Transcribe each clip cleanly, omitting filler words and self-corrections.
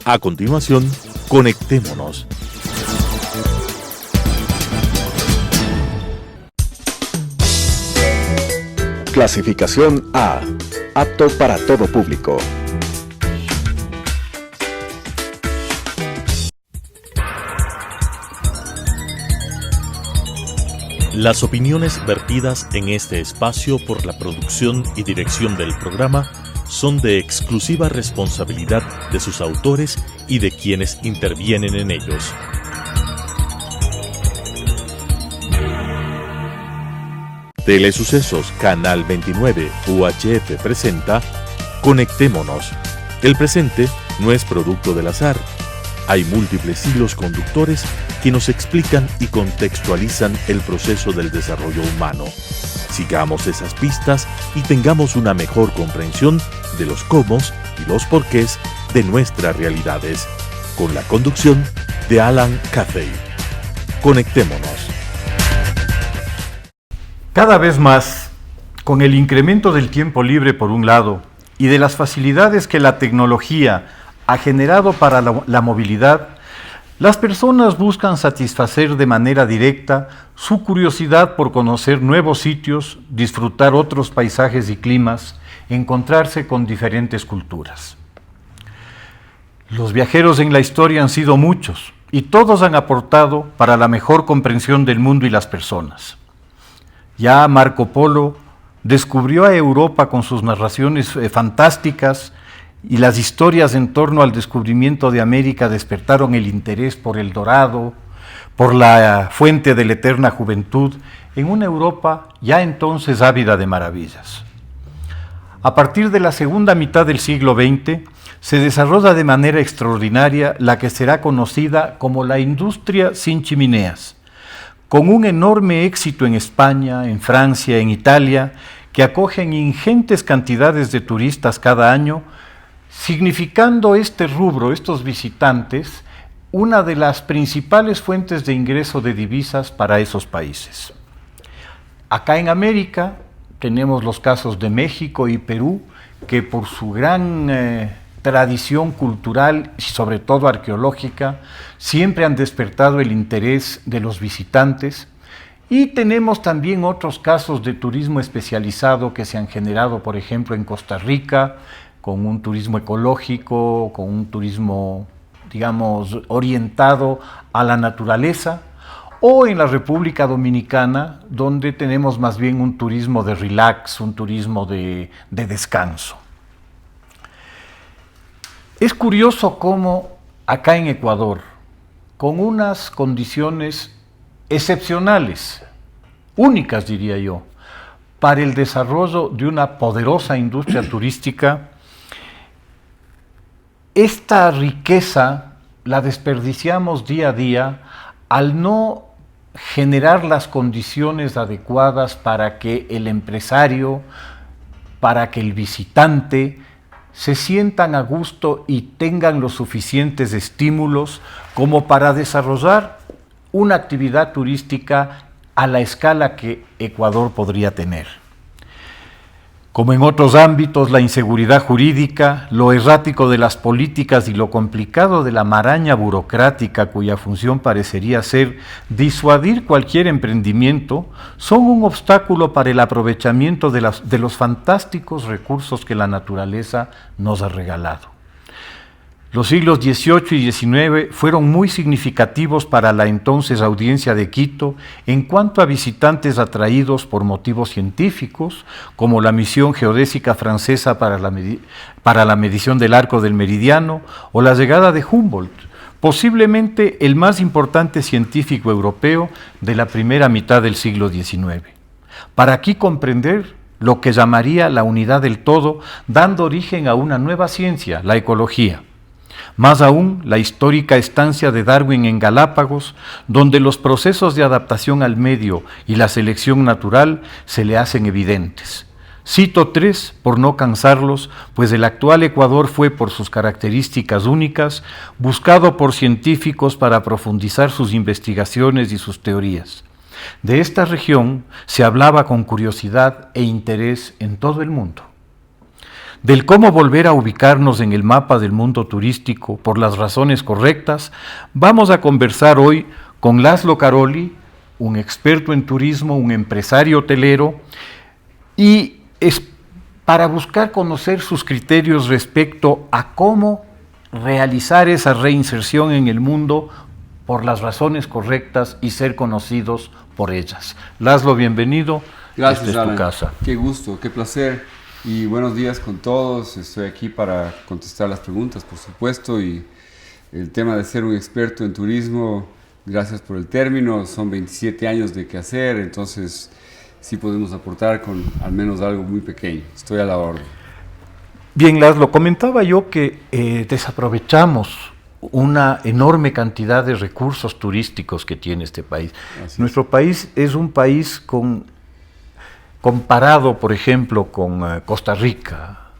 A continuación, conectémonos. Clasificación A. Apto para todo público. Las opiniones vertidas en este espacio por la producción y dirección del programa son de exclusiva responsabilidad de sus autores y de quienes intervienen en ellos. Telesucesos Canal 29 UHF presenta Conectémonos. El presente no es producto del azar. Hay múltiples hilos conductores que nos explican y contextualizan el proceso del desarrollo humano. Sigamos esas pistas y tengamos una mejor comprensión de los cómo y los porqués de nuestras realidades, con la conducción de Alan Cathay. Conectémonos. Cada vez más, con el incremento del tiempo libre por un lado y de las facilidades que la tecnología ha generado para la movilidad, las personas buscan satisfacer de manera directa su curiosidad por conocer nuevos sitios, disfrutar otros paisajes y climas, encontrarse con diferentes culturas. Los viajeros en la historia han sido muchos y todos han aportado para la mejor comprensión del mundo y las personas. Ya Marco Polo descubrió a Europa con sus narraciones fantásticas y las historias en torno al descubrimiento de América despertaron el interés por El Dorado, por la fuente de la eterna juventud, en una Europa ya entonces ávida de maravillas. A partir de la segunda mitad del siglo XX, se desarrolla de manera extraordinaria la que será conocida como la industria sin chimeneas, con un enorme éxito en España, en Francia, en Italia, que acogen ingentes cantidades de turistas cada año, significando este rubro, estos visitantes, una de las principales fuentes de ingreso de divisas para esos países. Acá en América tenemos los casos de México y Perú, que por su gran tradición cultural y sobre todo arqueológica, siempre han despertado el interés de los visitantes. Y tenemos también otros casos de turismo especializado que se han generado, por ejemplo, en Costa Rica, con un turismo ecológico, con un turismo, digamos, orientado a la naturaleza, o en la República Dominicana, donde tenemos más bien un turismo de relax, un turismo de descanso. Es curioso cómo acá en Ecuador, con unas condiciones excepcionales, únicas diría yo, para el desarrollo de una poderosa industria turística, esta riqueza la desperdiciamos día a día al no generar las condiciones adecuadas para que el empresario, para que el visitante se sientan a gusto y tengan los suficientes estímulos como para desarrollar una actividad turística a la escala que Ecuador podría tener. Como en otros ámbitos, la inseguridad jurídica, lo errático de las políticas y lo complicado de la maraña burocrática cuya función parecería ser disuadir cualquier emprendimiento, son un obstáculo para el aprovechamiento de los fantásticos recursos que la naturaleza nos ha regalado. Los siglos XVIII y XIX fueron muy significativos para la entonces audiencia de Quito en cuanto a visitantes atraídos por motivos científicos, como la misión geodésica francesa para la medición del arco del meridiano o la llegada de Humboldt, posiblemente el más importante científico europeo de la primera mitad del siglo XIX. Para aquí comprender lo que llamaría la unidad del todo, dando origen a una nueva ciencia, la ecología. Más aún, la histórica estancia de Darwin en Galápagos, donde los procesos de adaptación al medio y la selección natural se le hacen evidentes. Cito tres, por no cansarlos, pues el actual Ecuador fue, por sus características únicas, buscado por científicos para profundizar sus investigaciones y sus teorías. De esta región se hablaba con curiosidad e interés en todo el mundo. del cómo volver a ubicarnos en el mapa del mundo turístico por las razones correctas, vamos a conversar hoy con Laszlo Caroli, un experto en turismo, un empresario hotelero, y es para buscar conocer sus criterios respecto a cómo realizar esa reinserción en el mundo por las razones correctas y ser conocidos por ellas. Laszlo, bienvenido. Gracias, esta es Alan. tu casa. Qué gusto, qué placer y buenos días con todos. Estoy aquí para contestar las preguntas, por supuesto, y el tema de ser un experto en turismo, gracias por el término, son 27 años de quehacer, entonces sí podemos aportar con al menos algo muy pequeño. Estoy a la orden. Bien, Laszlo, comentaba yo que desaprovechamos una enorme cantidad de recursos turísticos que tiene este país. Nuestro país es un país comparado, por ejemplo, con Costa Rica.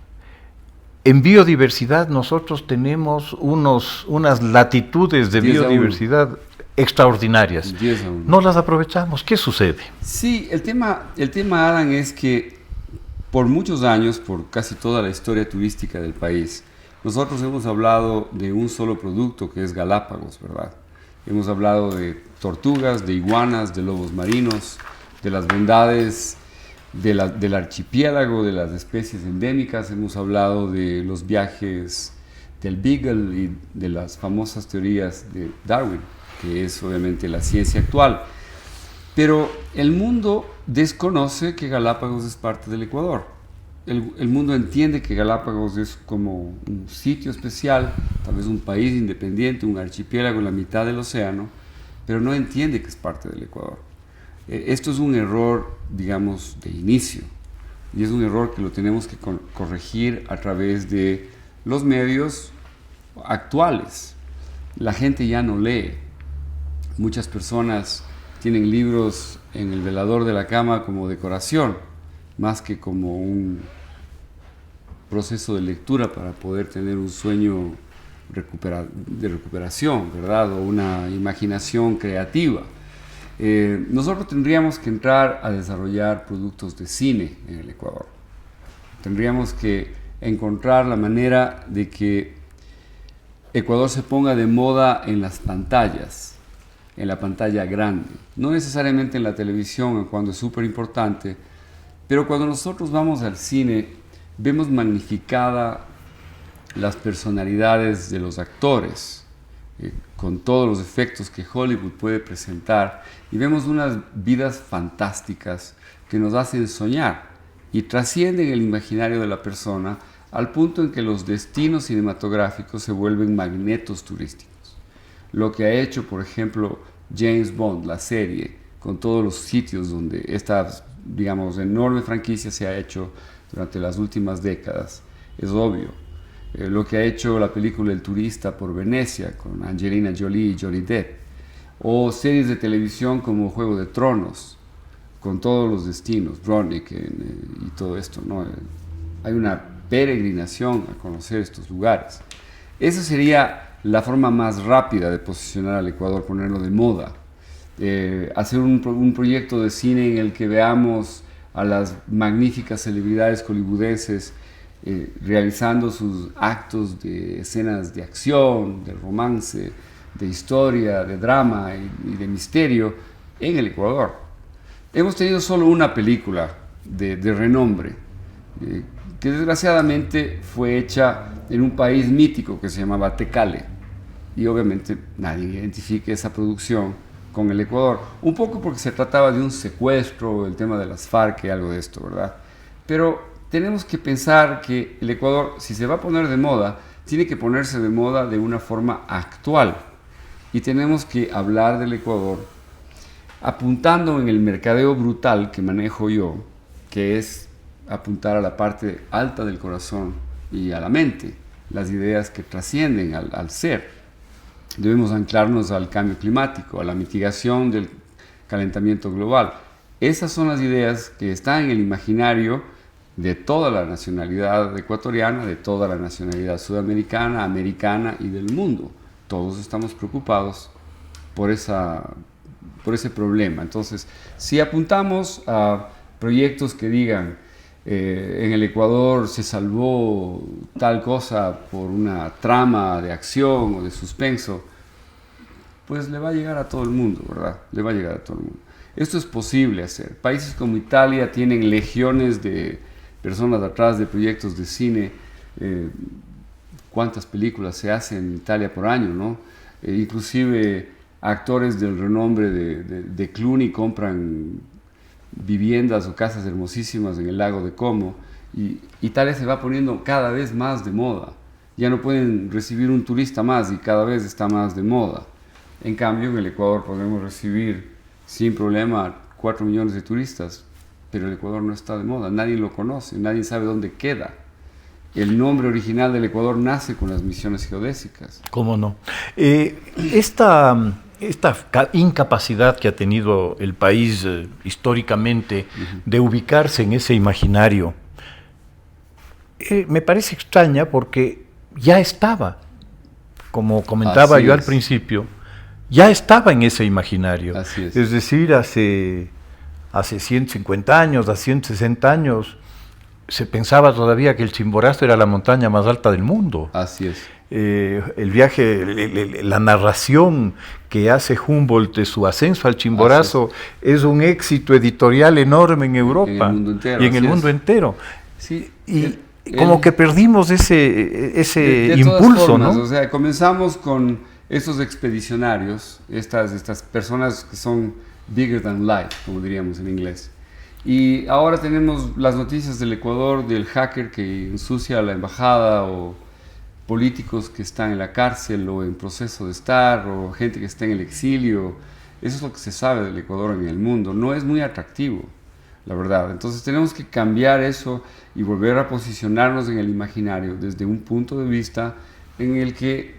En biodiversidad nosotros tenemos unas latitudes de biodiversidad extraordinarias. 10-1. No las aprovechamos. ¿Qué sucede? Sí, el tema, Alan, es que por muchos años, por casi toda la historia turística del país, nosotros hemos hablado de un solo producto que es Galápagos, ¿verdad? Hemos hablado de tortugas, de iguanas, de lobos marinos, de las bondades del archipiélago, de las especies endémicas. Hemos hablado de los viajes del Beagle y de las famosas teorías de Darwin, que es obviamente la ciencia actual. Pero el mundo desconoce que Galápagos es parte del Ecuador. El mundo entiende que Galápagos es como un sitio especial, tal vez un país independiente, un archipiélago en la mitad del océano, pero no entiende que es parte del Ecuador. Esto es un error, digamos, de inicio, y es un error que lo tenemos que corregir a través de los medios actuales. La gente ya no lee. Muchas personas tienen libros en el velador de la cama como decoración, más que como un proceso de lectura para poder tener un sueño de recuperación, ¿verdad? O una imaginación creativa. Nosotros tendríamos que entrar a desarrollar productos de cine en el Ecuador. Tendríamos que encontrar la manera de que Ecuador se ponga de moda en las pantallas, en la pantalla grande. No necesariamente en la televisión, cuando es súper importante, pero cuando nosotros vamos al cine, vemos magnificada las personalidades de los actores, con todos los efectos que Hollywood puede presentar, y vemos unas vidas fantásticas que nos hacen soñar y trascienden el imaginario de la persona al punto en que los destinos cinematográficos se vuelven magnetos turísticos. Lo que ha hecho, por ejemplo, James Bond, la serie, con todos los sitios donde esta, digamos, enorme franquicia se ha hecho durante las últimas décadas, es obvio. Lo que ha hecho la película El turista por Venecia, con Angelina Jolie y Johnny Depp, o series de televisión como Juego de Tronos, con todos los destinos, Bronick y todo esto, ¿no? Hay una peregrinación a conocer estos lugares. Esa sería la forma más rápida de posicionar al Ecuador, ponerlo de moda. Hacer un proyecto de cine en el que veamos a las magníficas celebridades hollywoodenses realizando sus actos de escenas de acción, de romance, de historia, de drama y de misterio en el Ecuador. Hemos tenido solo una película de renombre, que desgraciadamente fue hecha en un país mítico que se llamaba Tecale, y obviamente nadie identifica esa producción con el Ecuador, un poco porque se trataba de un secuestro, el tema de las FARC y algo de esto, ¿verdad? Pero tenemos que pensar que el Ecuador, si se va a poner de moda, tiene que ponerse de moda de una forma actual, y tenemos que hablar del Ecuador apuntando en el mercadeo brutal que manejo yo, que es apuntar a la parte alta del corazón y a la mente, las ideas que trascienden al ser. Debemos anclarnos al cambio climático, a la mitigación del calentamiento global. Esas son las ideas que están en el imaginario de toda la nacionalidad ecuatoriana, de toda la nacionalidad sudamericana, americana y del mundo. Todos estamos preocupados por ese problema. Entonces, si apuntamos a proyectos que digan en el Ecuador se salvó tal cosa por una trama de acción o de suspenso, pues le va a llegar a todo el mundo, ¿verdad? Le va a llegar a todo el mundo. Esto es posible hacer. Países como Italia tienen legiones de personas atrás de proyectos de cine. ¿Cuántas películas se hacen en Italia por año, no? Inclusive actores del renombre de Clooney compran viviendas o casas hermosísimas en el lago de Como, y Italia se va poniendo cada vez más de moda. Ya no pueden recibir un turista más y cada vez está más de moda. En cambio, en el Ecuador podemos recibir sin problema 4 millones de turistas, pero el Ecuador no está de moda, nadie lo conoce, nadie sabe dónde queda. El nombre original del Ecuador nace con las misiones geodésicas. ¿Cómo no? Esta incapacidad que ha tenido el país históricamente de ubicarse en ese imaginario me parece extraña, porque ya estaba, como comentaba yo al principio, ya estaba en ese imaginario. Así es. Es decir, hace 150 años, hace 160 años, se pensaba todavía que el Chimborazo era la montaña más alta del mundo. Así es. El viaje, la narración que hace Humboldt de su ascenso al Chimborazo es un éxito editorial enorme en Europa en el mundo entero, y en el mundo entero. Sí, y como que perdimos ese impulso, formas, ¿no? O sea, comenzamos con estos expedicionarios, estas personas que son bigger than life, como diríamos en inglés. Y ahora tenemos las noticias del Ecuador, del hacker que ensucia la embajada, o políticos que están en la cárcel o en proceso de estar, o gente que está en el exilio. Eso es lo que se sabe del Ecuador en el mundo. No es muy atractivo, la verdad. Entonces tenemos que cambiar eso y volver a posicionarnos en el imaginario desde un punto de vista en el que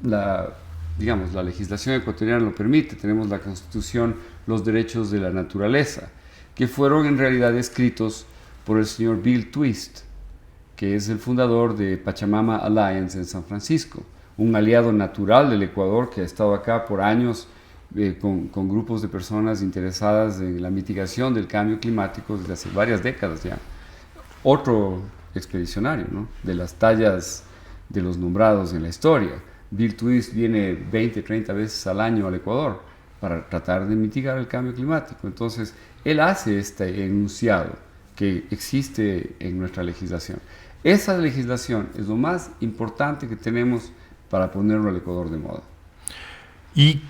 la legislación ecuatoriana lo permite. Tenemos la Constitución, los derechos de la naturaleza, que fueron en realidad escritos por el señor Bill Twist, que es el fundador de Pachamama Alliance en San Francisco, un aliado natural del Ecuador que ha estado acá por años con grupos de personas interesadas en la mitigación del cambio climático desde hace varias décadas ya. Otro expedicionario, ¿no?, de las tallas de los nombrados en la historia. Bill Twist viene 20, 30 veces al año al Ecuador para tratar de mitigar el cambio climático. Entonces, él hace este enunciado que existe en nuestra legislación. Esa legislación es lo más importante que tenemos para ponerlo al Ecuador de moda. Y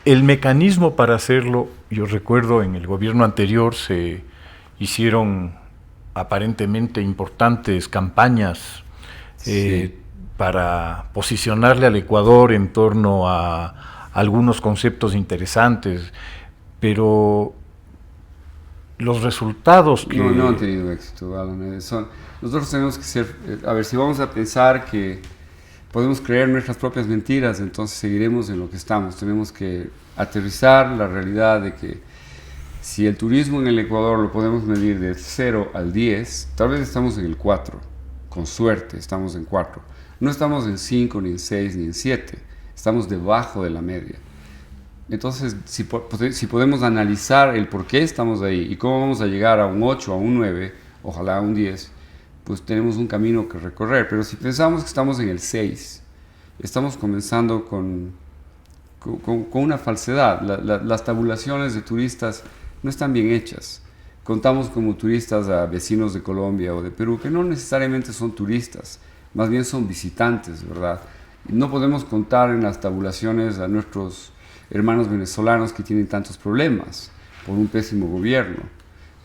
el mecanismo para hacerlo, yo recuerdo en el gobierno anterior se hicieron aparentemente importantes campañas para posicionarle al Ecuador en torno a algunos conceptos interesantes, pero los resultados que... No han tenido éxito, Alan. Nosotros tenemos que ser... si vamos a pensar que podemos creer nuestras propias mentiras, entonces seguiremos en lo que estamos. Tenemos que aterrizar la realidad de que si el turismo en el Ecuador lo podemos medir de 0 al 10, tal vez estamos en el 4, con suerte estamos en 4. No estamos en 5, ni en 6, ni en 7, estamos debajo de la media. Entonces, si podemos analizar el por qué estamos ahí y cómo vamos a llegar a un 8, a un 9, ojalá a un 10, pues tenemos un camino que recorrer. Pero si pensamos que estamos en el 6, estamos comenzando con una falsedad. Las tabulaciones de turistas no están bien hechas. Contamos como turistas a vecinos de Colombia o de Perú, que no necesariamente son turistas, más bien son visitantes, ¿verdad? No podemos contar en las tabulaciones a nuestros hermanos venezolanos que tienen tantos problemas por un pésimo gobierno.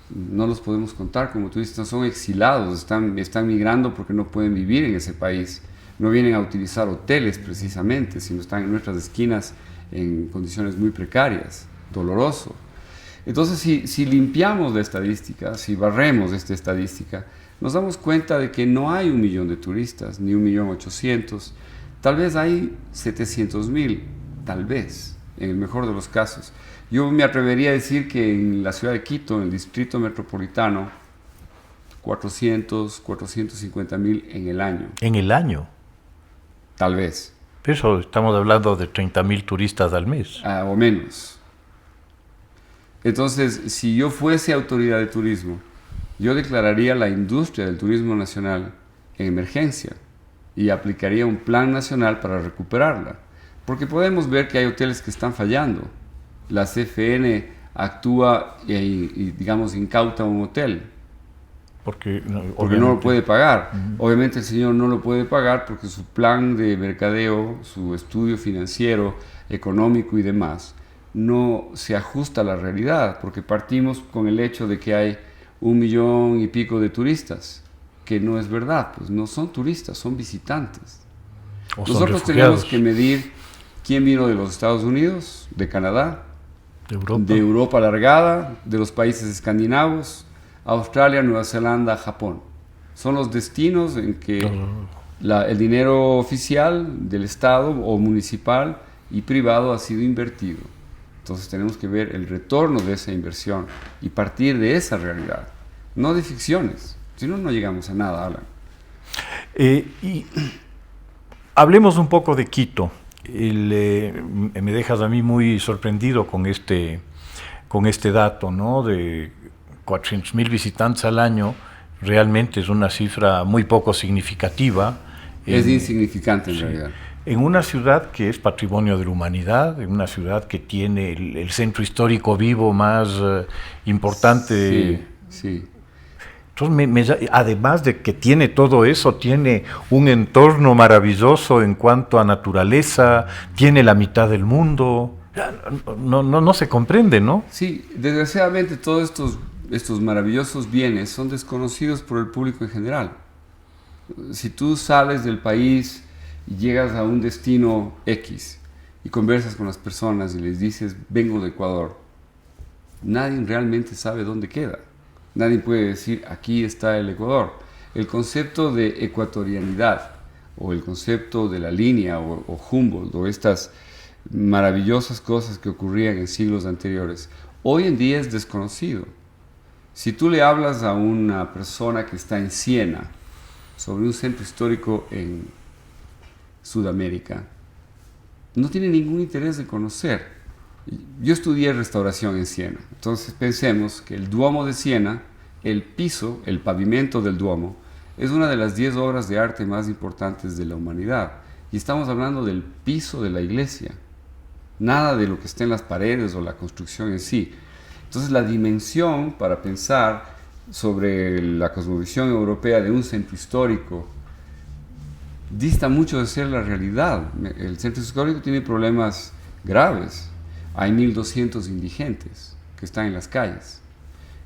No los podemos contar como turistas, son exilados, están migrando porque no pueden vivir en ese país. No vienen a utilizar hoteles precisamente, sino están en nuestras esquinas en condiciones muy precarias, doloroso. Entonces, si limpiamos la estadística, si barremos esta estadística, nos damos cuenta de que no hay 1 millón de turistas, ni 1.800.000, tal vez hay 700.000, tal vez, en el mejor de los casos. Yo me atrevería a decir que en la ciudad de Quito, en el distrito metropolitano, 450.000 en el año. ¿En el año? Tal vez. Eso estamos hablando de 30.000 turistas al mes. O menos. Entonces, si yo fuese autoridad de turismo yo declararía la industria del turismo nacional en emergencia y aplicaría un plan nacional para recuperarla. Porque podemos ver que hay hoteles que están fallando. La CFN actúa y digamos, incauta un hotel. Porque no lo puede pagar. Obviamente el señor no lo puede pagar porque su plan de mercadeo, su estudio financiero, económico y demás, no se ajusta a la realidad, porque partimos con el hecho de que hay 1 millón y pico de turistas, que no es verdad, pues no son turistas, son visitantes. Nosotros tenemos que medir quién vino de los Estados Unidos, de Canadá, de Europa alargada, de los países escandinavos, Australia, Nueva Zelanda, Japón. Son los destinos en que el dinero oficial del Estado o municipal y privado ha sido invertido. Entonces tenemos que ver el retorno de esa inversión y partir de esa realidad, no de ficciones. Si no, no llegamos a nada, Alan. Y hablemos un poco de Quito. Me dejas a mí muy sorprendido con este dato, ¿no? De 400,000 visitantes al año. Realmente es una cifra muy poco significativa. Es insignificante en realidad. En una ciudad que es patrimonio de la humanidad, en una ciudad que tiene el centro histórico vivo más importante. Sí. Entonces, además de que tiene todo eso, tiene un entorno maravilloso en cuanto a naturaleza, tiene la mitad del mundo. No se comprende, ¿no? Sí, desgraciadamente todos estos maravillosos bienes son desconocidos por el público en general. Si tú sales del país y llegas a un destino X y conversas con las personas y les dices, vengo de Ecuador, nadie realmente sabe dónde queda. Nadie puede decir, aquí está el Ecuador. El concepto de ecuatorianidad o el concepto de la línea o Humboldt o estas maravillosas cosas que ocurrían en siglos anteriores, hoy en día es desconocido. Si tú le hablas a una persona que está en Siena sobre un centro histórico en Sudamérica, no tiene ningún interés de conocer. Yo estudié restauración en Siena, entonces pensemos que el Duomo de Siena, el piso, el pavimento del Duomo, es una de las 10 obras de arte más importantes de la humanidad. Y estamos hablando del piso de la iglesia, nada de lo que esté en las paredes o la construcción en sí. Entonces la dimensión para pensar sobre la cosmovisión europea de un centro histórico dista mucho de ser la realidad. El centro histórico tiene problemas graves. Hay 1.200 indigentes que están en las calles.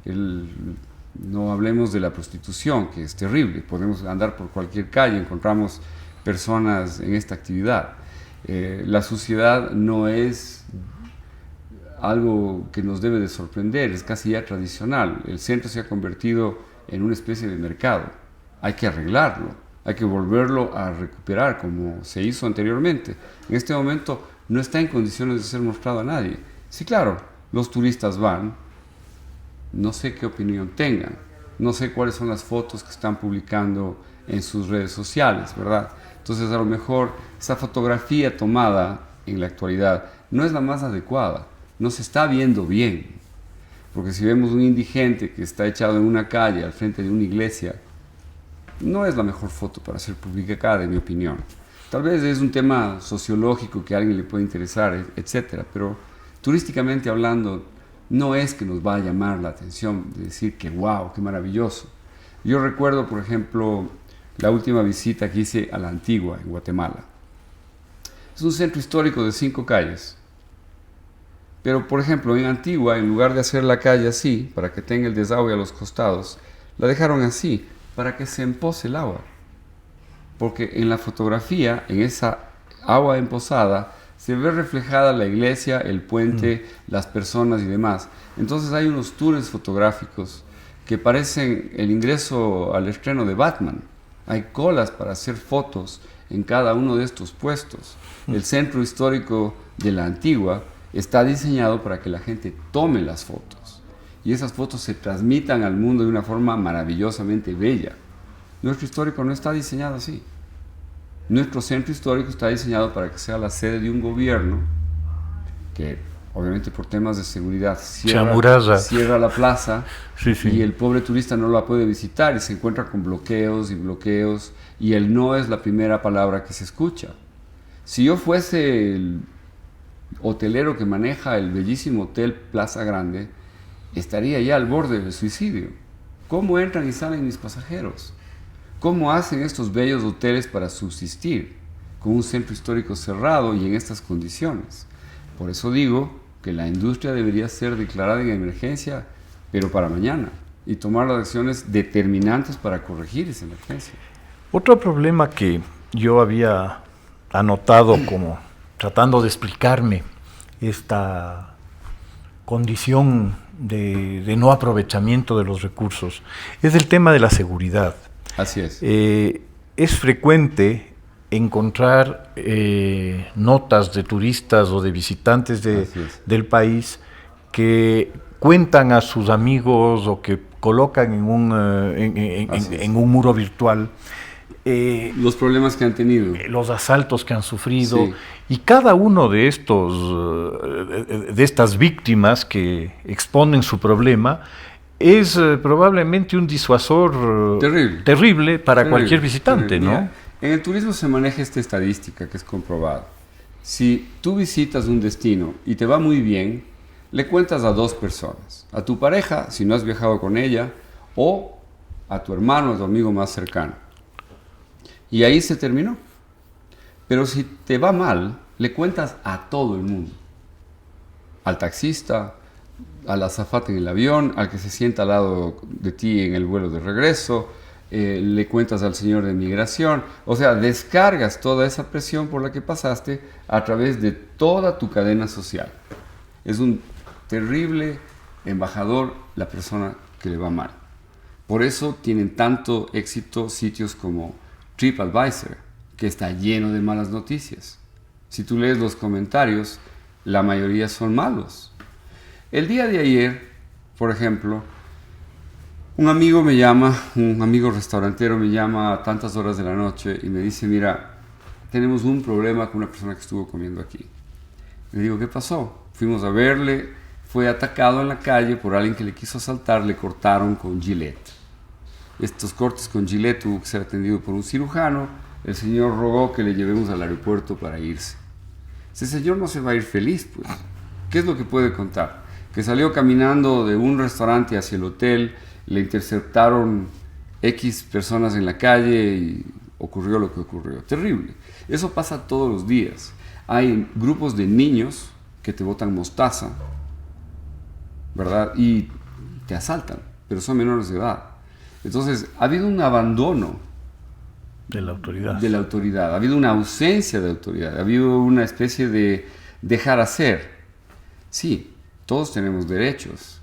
No hablemos de la prostitución, que es terrible. Podemos andar por cualquier calle, encontramos personas en esta actividad. La suciedad no es algo que nos debe de sorprender, es casi ya tradicional. El centro se ha convertido en una especie de mercado. Hay que arreglarlo, hay que volverlo a recuperar como se hizo anteriormente. En este momento no está en condiciones de ser mostrado a nadie. Sí, claro, los turistas van, no sé qué opinión tengan, no sé cuáles son las fotos que están publicando en sus redes sociales, ¿verdad? Entonces a lo mejor esa fotografía tomada en la actualidad no es la más adecuada, no se está viendo bien, porque si vemos un indigente que está echado en una calle al frente de una iglesia, no es la mejor foto para ser publicada, en mi opinión. Tal vez es un tema sociológico que a alguien le puede interesar, etcétera, pero turísticamente hablando, no es que nos va a llamar la atención de decir que wow, qué maravilloso. Yo recuerdo, por ejemplo, la última visita que hice a la Antigua, en Guatemala. Es un centro histórico de 5 calles. Pero, por ejemplo, en Antigua, en lugar de hacer la calle así, para que tenga el desagüe a los costados, la dejaron así, para que se empoce el agua. Porque en la fotografía, en esa agua empozada, se ve reflejada la iglesia, el puente, las personas y demás. Entonces hay unos tours fotográficos que parecen el ingreso al estreno de Batman. Hay colas para hacer fotos en cada uno de estos puestos. El centro histórico de la Antigua está diseñado para que la gente tome las fotos y esas fotos se transmitan al mundo de una forma maravillosamente bella. Nuestro histórico no está diseñado así. Nuestro centro histórico está diseñado para que sea la sede de un gobierno que obviamente por temas de seguridad, Chamuraza. cierra la plaza Sí, sí. y el pobre turista no la puede visitar y se encuentra con bloqueos y el no es la primera palabra que se escucha. Si yo fuese el hotelero que maneja el bellísimo hotel Plaza Grande, estaría ya al borde del suicidio. ¿Cómo entran y salen mis pasajeros? ¿Cómo hacen estos bellos hoteles para subsistir con un centro histórico cerrado y en estas condiciones? Por eso digo que la industria debería ser declarada en emergencia, pero para mañana, y tomar las acciones determinantes para corregir esa emergencia. Otro problema que yo había anotado como tratando de explicarme esta condición de no aprovechamiento de los recursos es el tema de la seguridad. Así es. Es frecuente encontrar notas de turistas o de visitantes del país que cuentan a sus amigos o que colocan en un muro virtual los problemas que han tenido, los asaltos que han sufrido, sí. Y cada uno de estas víctimas que exponen su problema es probablemente un disuasor terrible para cualquier visitante, ¿no? Mira, en el turismo se maneja esta estadística que es comprobada. Si tú visitas un destino y te va muy bien, le cuentas a 2 personas, a tu pareja, si no has viajado con ella, o a tu hermano, a tu amigo más cercano. Y ahí se terminó. Pero si te va mal, le cuentas a todo el mundo. Al taxista, al azafate en el avión, al que se sienta al lado de ti en el vuelo de regreso, le cuentas al señor de migración. O sea, descargas toda esa presión por la que pasaste a través de toda tu cadena social. Es un terrible embajador la persona que le va mal. Por eso tienen tanto éxito sitios como TripAdvisor, que está lleno de malas noticias. Si tú lees los comentarios, la mayoría son malos. El día de ayer, por ejemplo, un amigo restaurantero me llama a tantas horas de la noche y me dice, mira, tenemos un problema con una persona que estuvo comiendo aquí. Le digo, ¿qué pasó? Fuimos a verle, fue atacado en la calle por alguien que le quiso asaltar, le cortaron con Gillette. Estos cortes con Gillette tuvo que ser atendido por un cirujano. El señor rogó que le llevemos al aeropuerto para irse. Ese señor no se va a ir feliz, pues. ¿Qué es lo que puede contar? Que salió caminando de un restaurante hacia el hotel, le interceptaron X personas en la calle y ocurrió lo que ocurrió. Terrible. Eso pasa todos los días. Hay grupos de niños que te botan mostaza, ¿verdad? Y te asaltan, pero son menores de edad. Entonces, ha habido un abandono de la autoridad, ha habido una ausencia de autoridad, ha habido una especie de dejar hacer. Sí, todos tenemos derechos,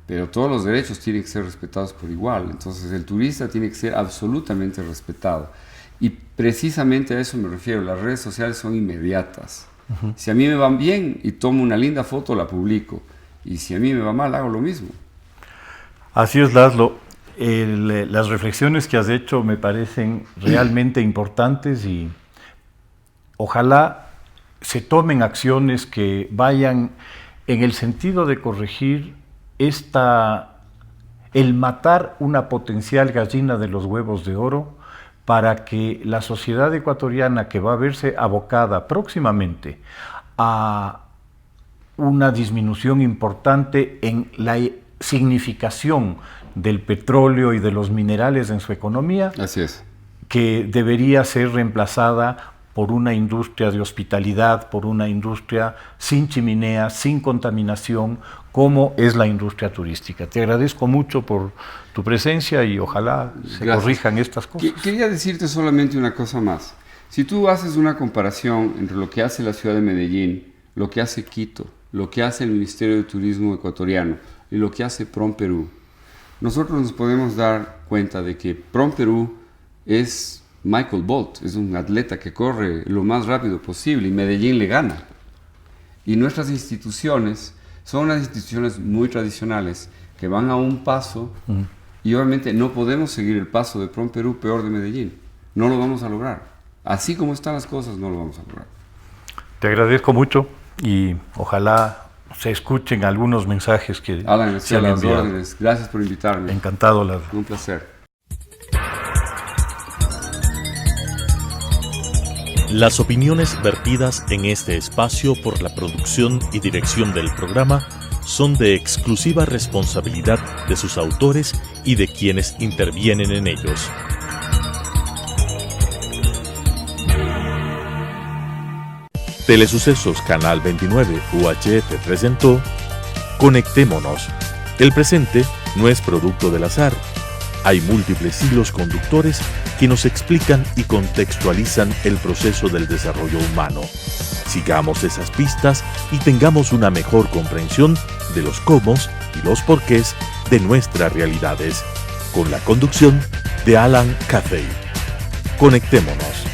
pero todos los derechos tienen que ser respetados por igual. Entonces, el turista tiene que ser absolutamente respetado. Y precisamente a eso me refiero, las redes sociales son inmediatas. Uh-huh. Si a mí me van bien y tomo una linda foto, la publico. Y si a mí me va mal, hago lo mismo. Así es, Laszlo. Las reflexiones que has hecho me parecen realmente importantes y ojalá se tomen acciones que vayan en el sentido de corregir el matar una potencial gallina de los huevos de oro para que la sociedad ecuatoriana, que va a verse abocada próximamente a una disminución importante en la significación del petróleo y de los minerales en su economía, así es, que debería ser reemplazada por una industria de hospitalidad, por una industria sin chimenea, sin contaminación, como es la industria turística. Te agradezco mucho por tu presencia y ojalá se corrijan estas cosas. Quería decirte solamente una cosa más. Si tú haces una comparación entre lo que hace la ciudad de Medellín, lo que hace Quito, lo que hace el Ministerio de Turismo ecuatoriano y lo que hace PROM Perú, nosotros nos podemos dar cuenta de que PROM Perú es Michael Bolt, es un atleta que corre lo más rápido posible y Medellín le gana. Y nuestras instituciones son unas instituciones muy tradicionales que van a un paso y obviamente no podemos seguir el paso de PROM Perú peor de Medellín. No lo vamos a lograr. Así como están las cosas, no lo vamos a lograr. Te agradezco mucho y ojalá se escuchen algunos mensajes que Alan, se estoy a han las enviado. órdenes. Gracias por invitarme. Encantado, Un placer. Las opiniones vertidas en este espacio por la producción y dirección del programa son de exclusiva responsabilidad de sus autores y de quienes intervienen en ellos. Telesucesos Canal 29 UHF presentó Conectémonos. El presente no es producto del azar. Hay múltiples hilos conductores que nos explican y contextualizan el proceso del desarrollo humano. Sigamos esas pistas y tengamos una mejor comprensión de los cómo y los porqués de nuestras realidades, con la conducción de Alan Cathay. Conectémonos.